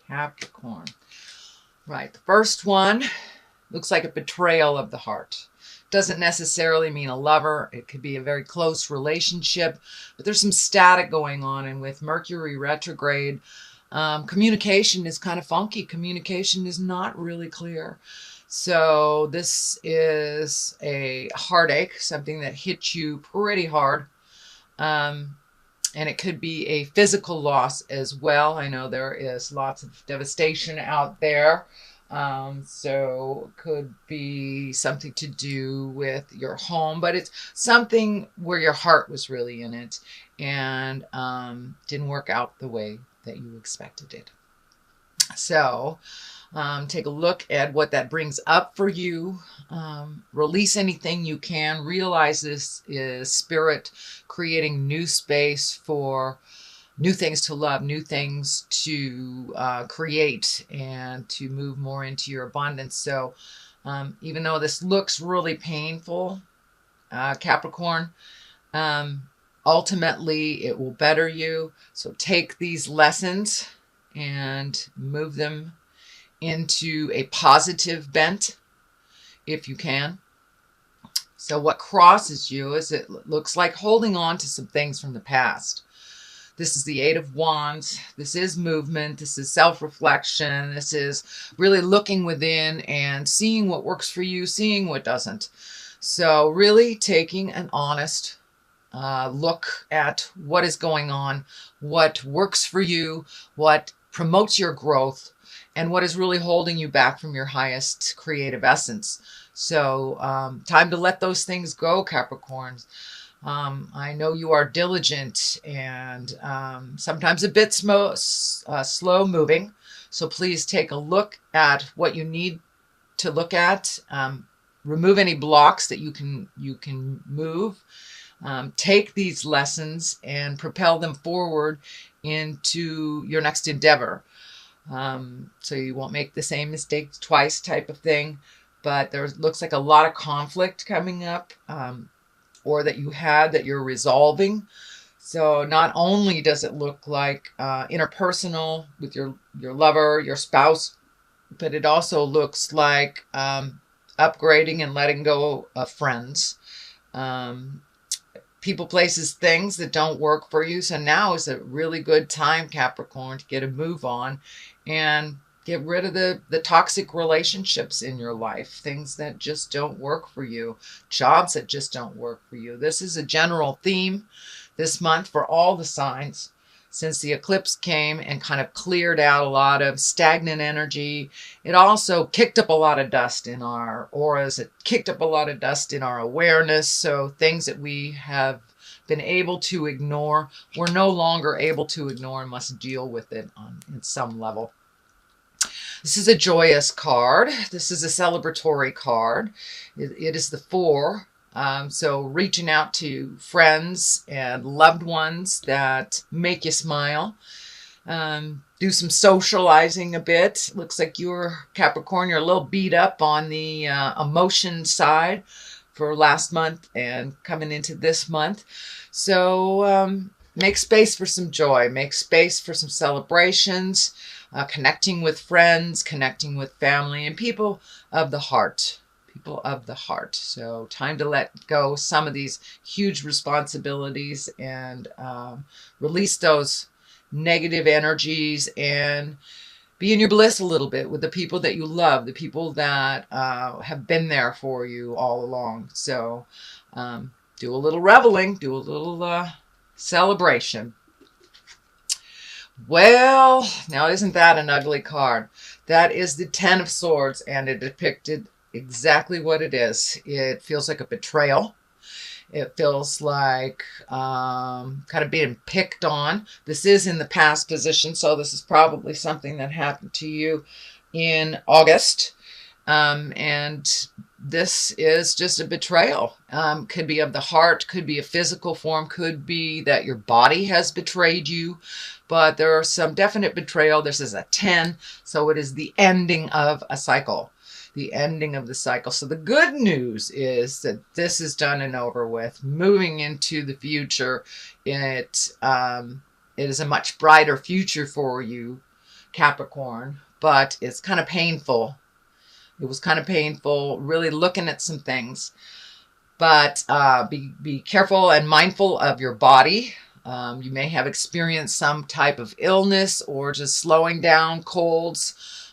Capricorn. Right. The first one looks like a betrayal of the heart. Doesn't necessarily mean a lover. It could be a very close relationship, but there's some static going on. And with Mercury retrograde, communication is kind of funky. Communication is not really clear. So this is a heartache, something that hits you pretty hard. Um, and it could be a physical loss as well. I know there is lots of devastation out there. So it could be something to do with your home, but it's something where your heart was really in it and didn't work out the way that you expected it. So take a look at what that brings up for you. Release anything you can. Realize this is spirit creating new space for new things to love, new things to create, and to move more into your abundance. So even though this looks really painful, Capricorn, ultimately it will better you. So take these lessons and move them into a positive bent if you can. So what crosses you is it looks like holding on to some things from the past. This is the Eight of Wands. This is movement. This is self-reflection. This is really looking within and seeing what works for you, seeing what doesn't. So really taking an honest look at what is going on, what works for you, what promotes your growth, and what is really holding you back from your highest creative essence. So time to let those things go, Capricorns. I know you are diligent and sometimes a bit slow moving. So please take a look at what you need to look at. Remove any blocks that you can move. Take these lessons and propel them forward into your next endeavor. So you won't make the same mistake twice type of thing. But there looks like a lot of conflict coming up, or that you had that you're resolving. So not only does it look like interpersonal with your lover, your spouse, but it also looks like upgrading and letting go of friends. People, places, things that don't work for you. So now is a really good time, Capricorn, to get a move on and get rid of the toxic relationships in your life, things that just don't work for you, jobs that just don't work for you. This is a general theme this month for all the signs, since the eclipse came and kind of cleared out a lot of stagnant energy. It also kicked up a lot of dust in our auras. It kicked up a lot of dust in our awareness. So things that we have been able to ignore, we're no longer able to ignore and must deal with it on some level. This is a joyous card. This is a celebratory card. It is the Four. So reaching out to friends and loved ones that make you smile. Do some socializing a bit. Looks like you're, Capricorn, you're a little beat up on the emotion side for last month and coming into this month. So make space for some joy. Make space for some celebrations. Connecting with friends, connecting with family, and people of the heart. People of the heart. So time to let go some of these huge responsibilities and release those negative energies and be in your bliss a little bit with the people that you love, the people that have been there for you all along. So do a little reveling, do a little celebration. Well, now isn't that an ugly card? That is the Ten of Swords, and it depicted exactly what it is. It feels like a betrayal. It feels like kind of being picked on. This is in the past position, so this is probably something that happened to you in August. And this is just a betrayal. Could be of the heart, could be a physical form, could be that your body has betrayed you. But there are some definite betrayal. This is a 10, so it is the ending of a cycle. The ending of the cycle. So the good news is that this is done and over with. Moving into the future, it is a much brighter future for you, Capricorn, but it's kind of painful. It was kind of painful, really looking at some things. But be careful and mindful of your body. You may have experienced some type of illness or just slowing down, colds,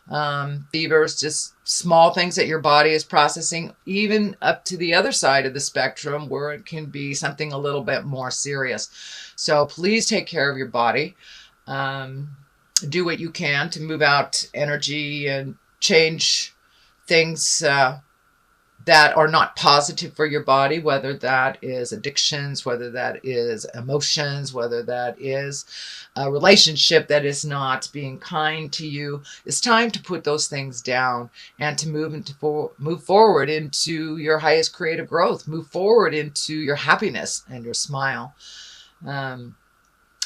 fevers, just small things that your body is processing, even up to the other side of the spectrum where it can be something a little bit more serious. So please take care of your body. Do what you can to move out energy and change things that are not positive for your body, whether that is addictions, whether that is emotions, whether that is a relationship that is not being kind to you. It's time to put those things down and to move forward into your highest creative growth, move forward into your happiness and your smile.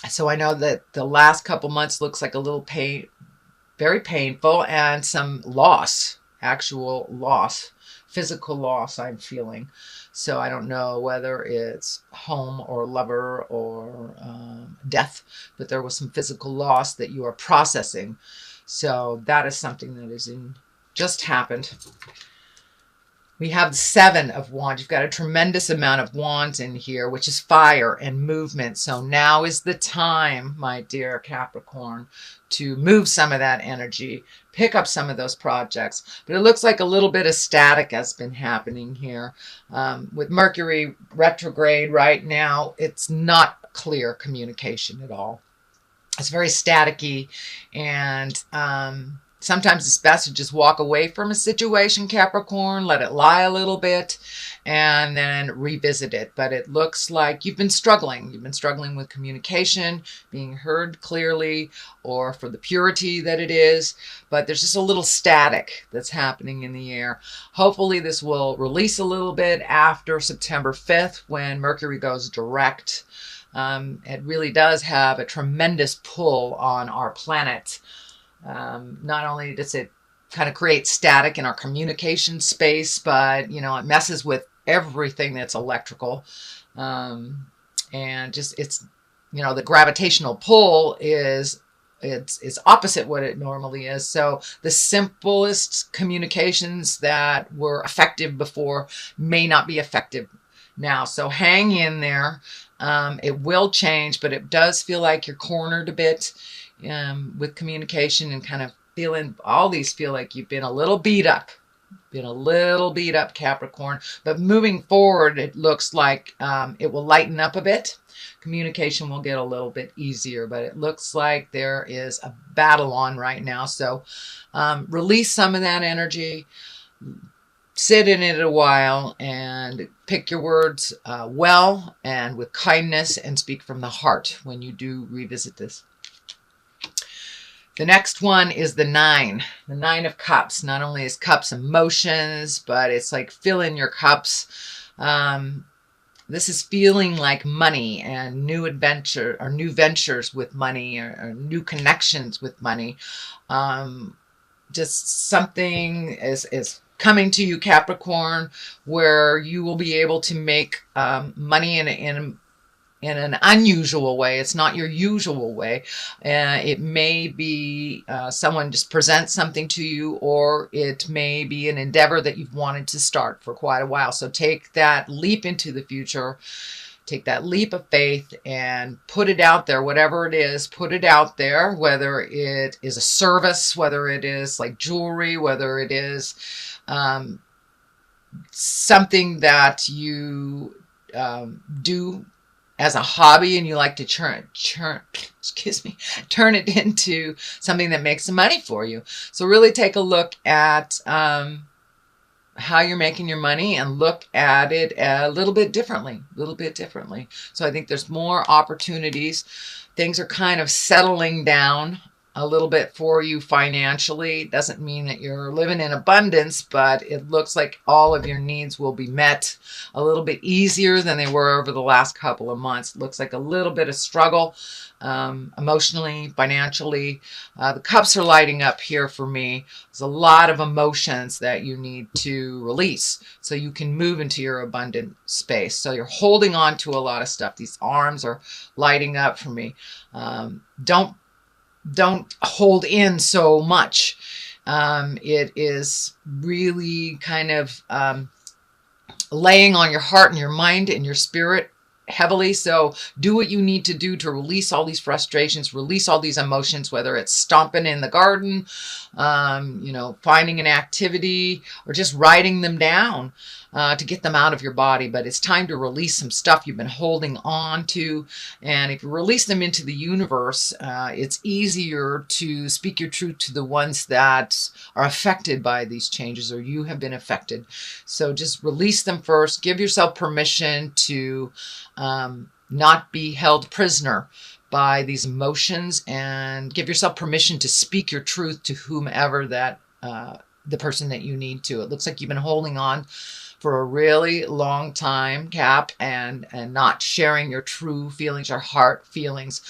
So I know that the last couple months looks like a little pain, very painful, and some loss, actual loss, physical loss I'm feeling. So I don't know whether it's home or lover or death, but there was some physical loss that you are processing. So that is something that is just happened. We have the Seven of Wands. You've got a tremendous amount of wands in here, which is fire and movement. So now is the time, my dear Capricorn, to move some of that energy, pick up some of those projects. But it looks like a little bit of static has been happening here. With Mercury retrograde right now, it's not clear communication at all. It's very staticky, and sometimes it's best to just walk away from a situation, Capricorn, let it lie a little bit, and then revisit it. But it looks like you've been struggling. You've been struggling with communication, being heard clearly, or for the purity that it is. But there's just a little static that's happening in the air. Hopefully this will release a little bit after September 5th when Mercury goes direct. It really does have a tremendous pull on our planet. Not only does it kind of create static in our communication space, but, you know, it messes with everything that's electrical. And just, it's, you know, the gravitational pull is, it's opposite what it normally is. So the simplest communications that were effective before may not be effective now. So hang in there. It will change, but it does feel like you're cornered a bit with communication, and kind of feeling, all these feel like you've been a little beat up, Capricorn. But moving forward, it looks like it will lighten up a bit. Communication will get a little bit easier, but it looks like there is a battle on right now. So release some of that energy, sit in it a while, and pick your words well and with kindness, and speak from the heart when you do revisit this. The next one is the Nine of Cups. Not only is cups emotions, but it's like filling your cups. This is feeling like money and new adventure, or new ventures with money, or new connections with money. Just something is coming to you, Capricorn, where you will be able to make money in an unusual way. It's not your usual way. It may be someone just presents something to you, or it may be an endeavor that you've wanted to start for quite a while. So take that leap into the future. Take that leap of faith and put it out there. Whatever it is, put it out there, whether it is a service, whether it is like jewelry, whether it is something that you do as a hobby, and you like to turn it into something that makes some money for you. So really take a look at how you're making your money, and look at it a little bit differently. So I think there's more opportunities. Things are kind of settling down a little bit for you financially. It doesn't mean that you're living in abundance, but it looks like all of your needs will be met a little bit easier than they were over the last couple of months. It looks like a little bit of struggle emotionally, financially. The cups are lighting up here for me. There's a lot of emotions that you need to release so you can move into your abundant space. So you're holding on to a lot of stuff. These arms are lighting up for me. Don't don't hold in so much. It is really kind of laying on your heart and your mind and your spirit heavily. So do what you need to do to release all these frustrations, release all these emotions, whether it's stomping in the garden, finding an activity, or just writing them down to get them out of your body. But it's time to release some stuff you've been holding on to. And if you release them into the universe, it's easier to speak your truth to the ones that are affected by these changes, or you have been affected. So just release them first. Give yourself permission to not be held prisoner by these emotions, and give yourself permission to speak your truth to whomever that the person that you need to. It looks like you've been holding on for a really long time, Cap, and not sharing your true feelings, your heart feelings.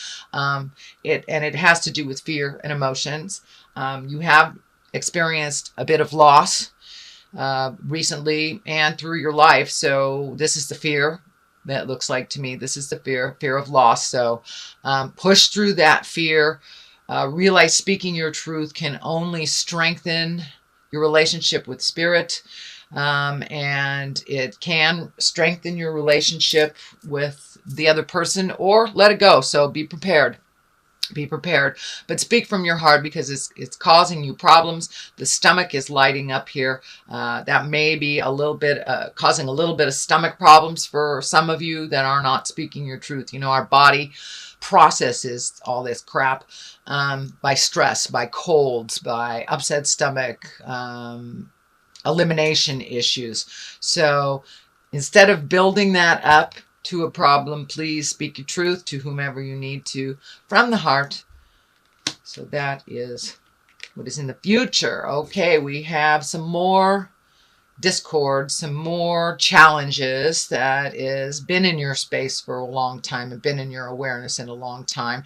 It has to do with fear and emotions. You have experienced a bit of loss recently and through your life. So this is the fear that looks like to me. This is the fear of loss. So push through that fear. Realize speaking your truth can only strengthen your relationship with spirit. And it can strengthen your relationship with the other person, or let it go. So be prepared. Be prepared, but speak from your heart, because it's causing you problems. The stomach is lighting up here. That may be a little bit causing a little bit of stomach problems for some of you that are not speaking your truth. Our body processes all this crap by stress, by colds, by upset stomach, elimination issues. So instead of building that up to a problem, please speak your truth to whomever you need to from the heart. So that is what is in the future. Okay, we have some more discord, some more challenges that is been in your space for a long time and been in your awareness in a long time.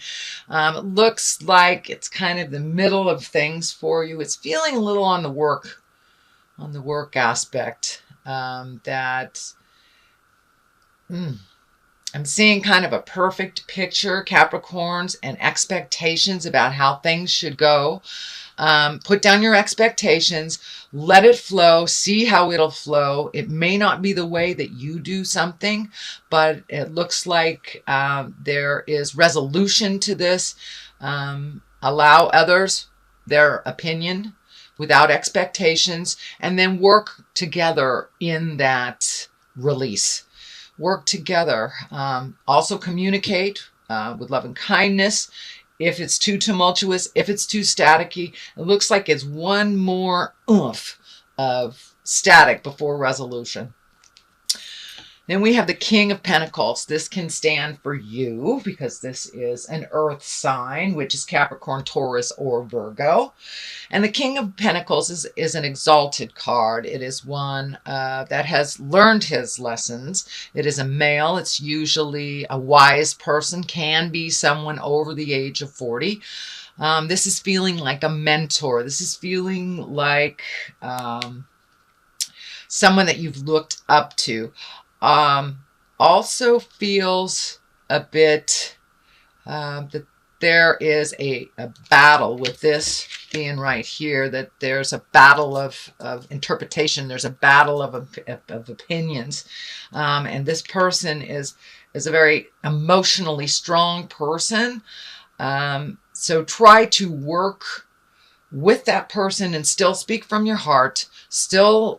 It looks like it's kind of the middle of things for you. It's feeling a little on the work aspect that I'm seeing kind of a perfect picture, Capricorns, and expectations about how things should go. Put down your expectations, let it flow, see how it'll flow. It may not be the way that you do something, but it looks like there is resolution to this. Allow others their opinion without expectations, and then work together in that release. Work together. Also communicate with love and kindness. If it's too tumultuous, if it's too staticky, it looks like it's one more oomph of static before resolution. Then we have the King of Pentacles. This can stand for you because this is an earth sign, which is Capricorn, Taurus, or Virgo. And the King of Pentacles is an exalted card. It is one that has learned his lessons. It is a male. It's usually a wise person, can be someone over the age of 40. This is feeling like a mentor. This is feeling like someone that you've looked up to. Also feels a bit that there is a battle with this being right here, that there's a battle of interpretation. There's a battle of opinions. And this person is a very emotionally strong person. So try to work with that person and still speak from your heart, still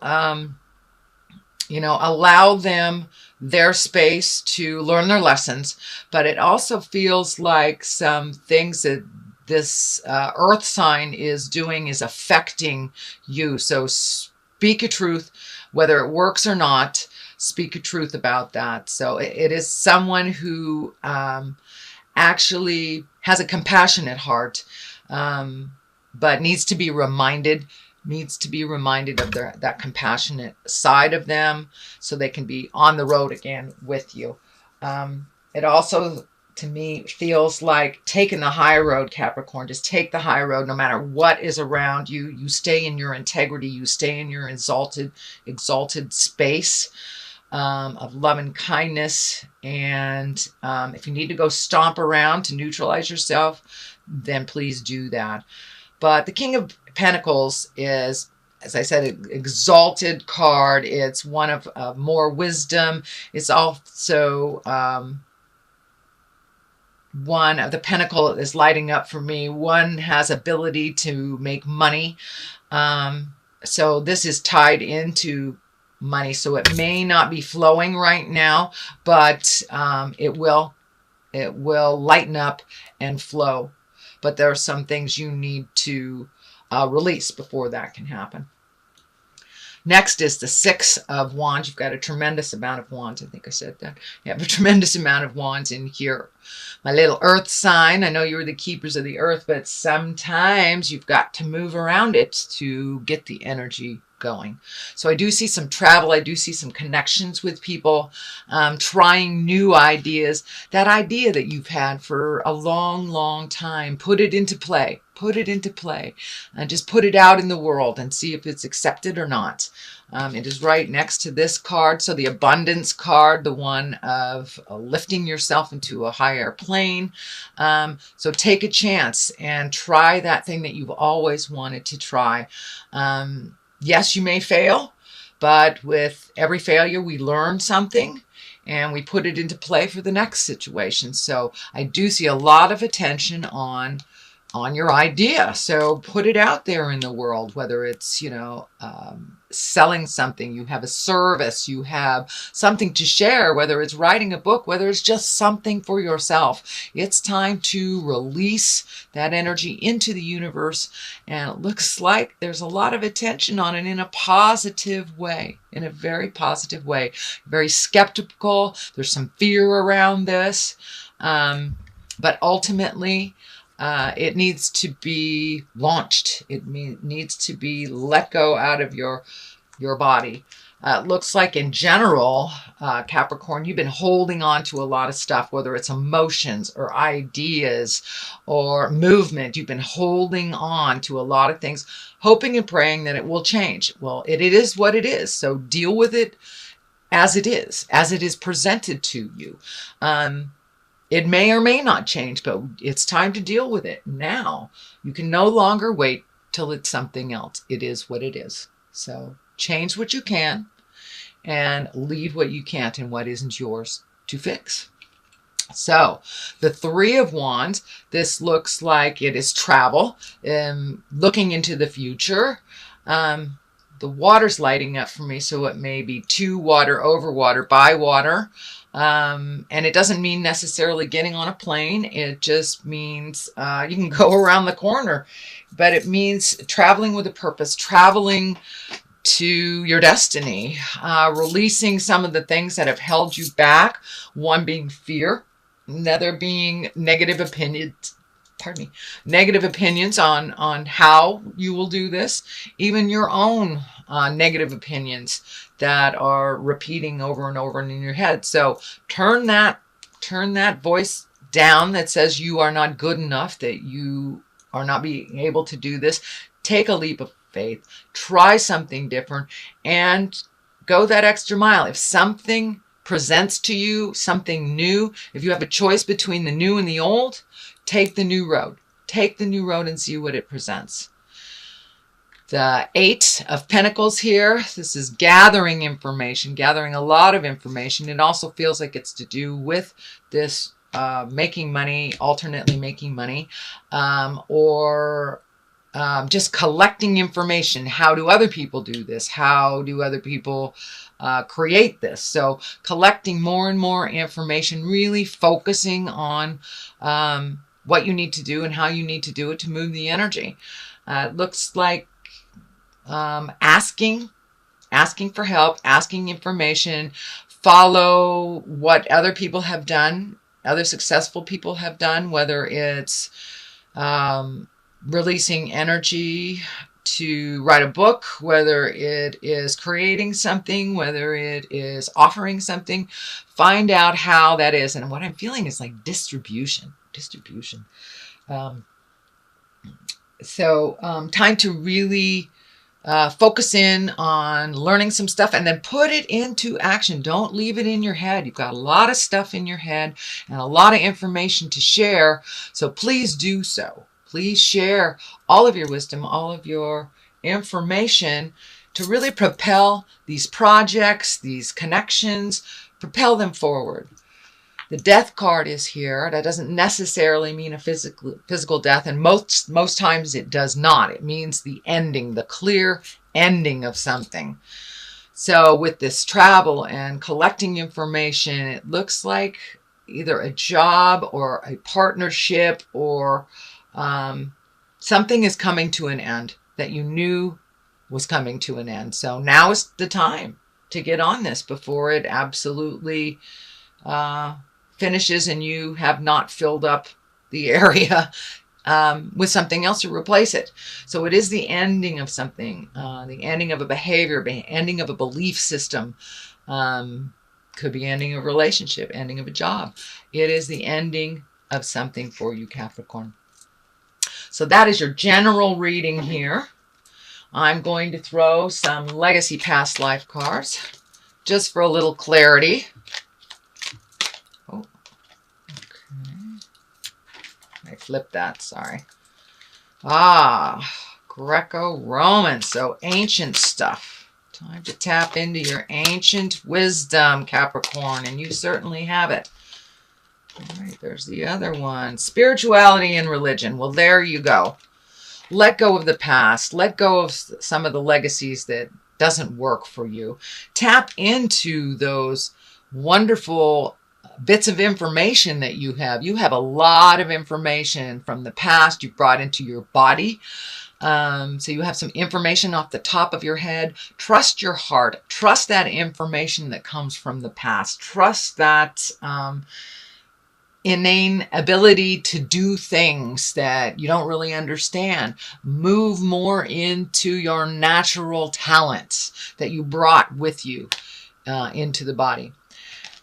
allow them their space to learn their lessons. But it also feels like some things that this earth sign is doing is affecting you. So speak your truth, whether it works or not. Speak your truth about that. So it is someone who actually has a compassionate heart, but needs to be reminded of that compassionate side of them, so they can be on the road again with you. It also, to me, feels like taking the high road, Capricorn. Just take the high road no matter what is around you. You stay in your integrity. You stay in your exalted space of love and kindness. And if you need to go stomp around to neutralize yourself, then please do that. But the King of Pentacles is, as I said, an exalted card. It's one of more wisdom. It's also one of the pentacle is lighting up for me. One has ability to make money. So this is tied into money. So it may not be flowing right now, but it will lighten up and flow. But there are some things you need to release before that can happen. Next is the Six of Wands. You've got a tremendous amount of wands. I think I said that. You have a tremendous amount of wands in here. My little earth sign. I know you're the keepers of the earth, but sometimes you've got to move around it to get the energy going. So I do see some travel. I do see some connections with people, trying new ideas. That idea that you've had for a long, long time, put it into play. Put it into play and just put it out in the world and see if it's accepted or not. It is right next to this card. So the abundance card, the one of lifting yourself into a higher plane. So take a chance and try that thing that you've always wanted to try. Yes, you may fail, but with every failure, we learn something and we put it into play for the next situation. So I do see a lot of attention on your idea. So put it out there in the world, whether it's, selling something, you have a service, you have something to share, whether it's writing a book, whether it's just something for yourself. It's time to release that energy into the universe. And it looks like there's a lot of attention on it in a positive way, in a very positive way. Very skeptical. There's some fear around this. But ultimately, it needs to be launched. It needs to be let go out of your body. It looks like in general, Capricorn, you've been holding on to a lot of stuff, whether it's emotions or ideas or movement. You've been holding on to a lot of things, hoping and praying that it will change. Well, it is what it is. So deal with it as it is presented to you. It may or may not change, but it's time to deal with it now. You can no longer wait till it's something else. It is what it is. So change what you can and leave what you can't and what isn't yours to fix. So the Three of Wands, this looks like it is travel, looking into the future. The water's lighting up for me, so it may be to water, over water, by water. And it doesn't mean necessarily getting on a plane. It just means you can go around the corner, but it means traveling with a purpose, traveling to your destiny, releasing some of the things that have held you back. One being fear, another being negative opinions. Pardon me, negative opinions on how you will do this, even your own negative opinions that are repeating over and over in your head. So turn that voice down that says you are not good enough, that you are not being able to do this. Take a leap of faith, try something different, and go that extra mile. If something presents to you something new, if you have a choice between the new and the old, take the new road. Take the new road and see what it presents. The Eight of Pentacles here, this is gathering information, gathering a lot of information. It also feels like it's to do with this making money, alternately making money, or just collecting information. How do other people do this? How do other people create this? So collecting more and more information, really focusing on what you need to do and how you need to do it to move the energy. It looks like asking for help, asking information, follow what other people have done, other successful people have done, whether it's releasing energy to write a book, whether it is creating something, whether it is offering something. Find out how that is. And what I'm feeling is like distribution. So time to really focus in on learning some stuff and then put it into action. Don't leave it in your head. You've got a lot of stuff in your head and a lot of information to share. So please do so. Please share all of your wisdom, all of your information to really propel these projects, these connections, propel them forward. The death card is here. That doesn't necessarily mean a physical death, and most times it does not. It means the ending, the clear ending of something. So with this travel and collecting information, it looks like either a job or a partnership or something is coming to an end that you knew was coming to an end. So now is the time to get on this before it absolutely finishes and you have not filled up the area with something else to replace it. So it is the ending of something, the ending of a behavior, ending of a belief system. Could be ending of a relationship, ending of a job. It is the ending of something for you, Capricorn. So that is your general reading here. I'm going to throw some legacy past life cards just for a little clarity. Oh, okay. I flipped that, sorry. Greco-Roman, so ancient stuff. Time to tap into your ancient wisdom, Capricorn, and you certainly have it. All right, there's the other one. Spirituality and religion. Well, there you go. Let go of the past. Let go of some of the legacies that doesn't work for you. Tap into those wonderful bits of information that you have. You have a lot of information from the past you brought into your body. So you have some information off the top of your head. Trust your heart. Trust that information that comes from the past. Trust that inane ability to do things that you don't really understand. Move more into your natural talents that you brought with you into the body.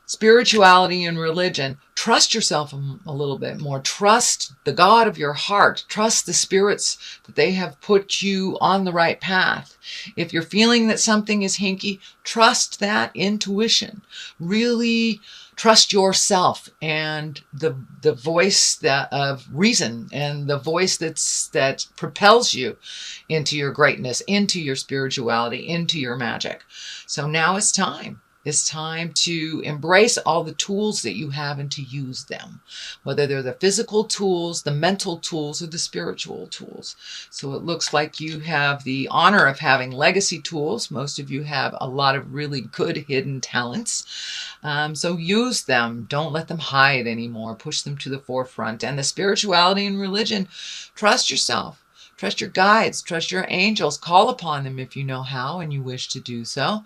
Spirituality and religion. Trust yourself a little bit more. Trust the God of your heart. Trust the spirits that they have put you on the right path. If you're feeling that something is hinky, trust that intuition. Really trust yourself and the voice of reason and the voice that propels you into your greatness, into your spirituality, into your magic. So now it's time. It's time to embrace all the tools that you have and to use them, whether they're the physical tools, the mental tools, or the spiritual tools. So it looks like you have the honor of having legacy tools. Most of you have a lot of really good hidden talents. So use them. Don't let them hide anymore. Push them to the forefront. And the spirituality and religion, trust yourself. Trust your guides, trust your angels, call upon them if you know how and you wish to do so.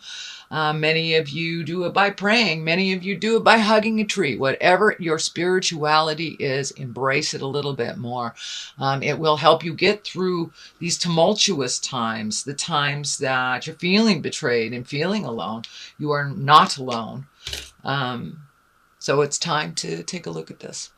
Many of you do it by praying. Many of you do it by hugging a tree. Whatever your spirituality is, embrace it a little bit more. It will help you get through these tumultuous times, the times that you're feeling betrayed and feeling alone. You are not alone. So it's time to take a look at this.